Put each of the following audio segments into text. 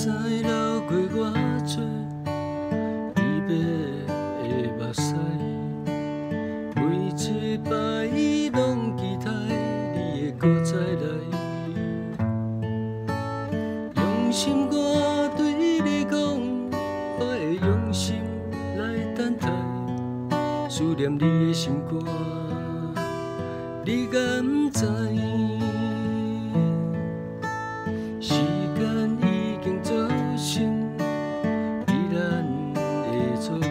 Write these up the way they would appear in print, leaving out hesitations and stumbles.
知流过偌多离别的目屎，每一摆拢期待你会搁再来。用心我对你讲，我会用心来等待，思念你的心肝，你敢不知？时间已经造成比咱的阻碍，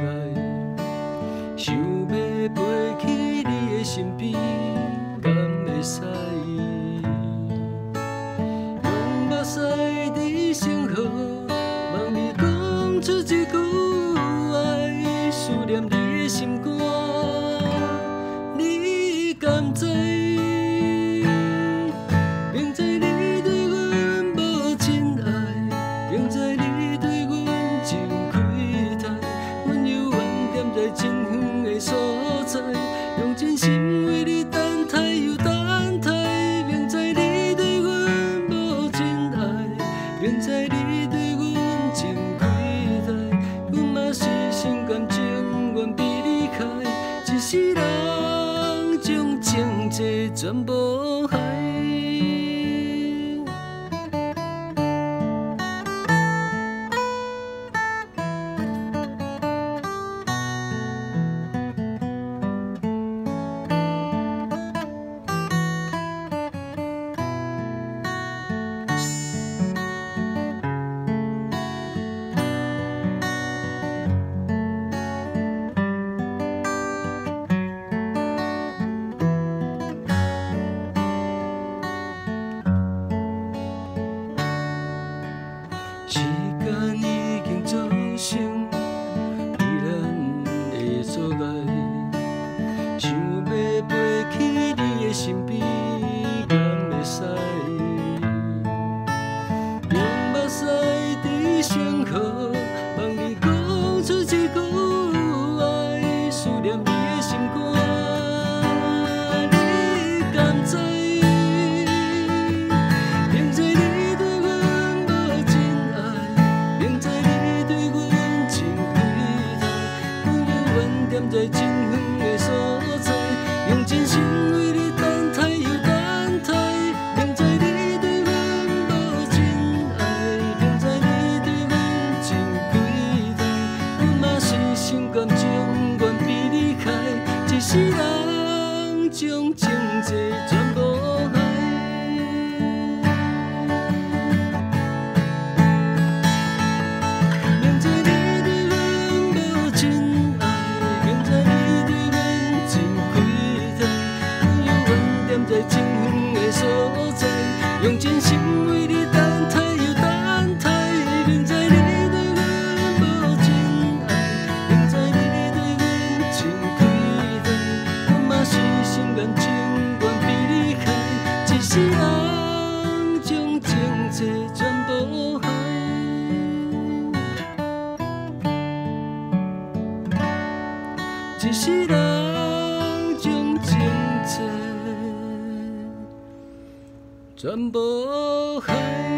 想要飞去你的身边，敢会使？用目屎在星河，望你讲出一句爱，思念你的心肝，你敢知？明知你对阮无真爱，明知你对阮真亏待，阮犹原踮在真远的所在，用真心为你等待又等待。明知你对阮无真爱，明知你对阮真亏待，阮嘛是心甘情愿被你开，一世人将情债全部害。时间已经造成比咱的阻碍，想要飞去你的身边，敢会使？用目屎在星河，望你讲出一句爱，思念你的心肝，你敢知？明知你对阮无真爱，明知你对阮真亏待，阮犹原踮在真远的所在，用真心为你等待又等待。明知你对阮无真爱，明知你对阮真亏待，阮嘛是心甘情愿被你开，一世人将情债全部害。明知你对阮无真爱，明知你对阮真亏待，阮犹原踮在真远的所在，用真心为你等待又等待。明知你对阮无真爱，明知你对阮真亏待，阮嘛是心甘情愿被你开，一世人将情债全部害。一世人将情债全部害。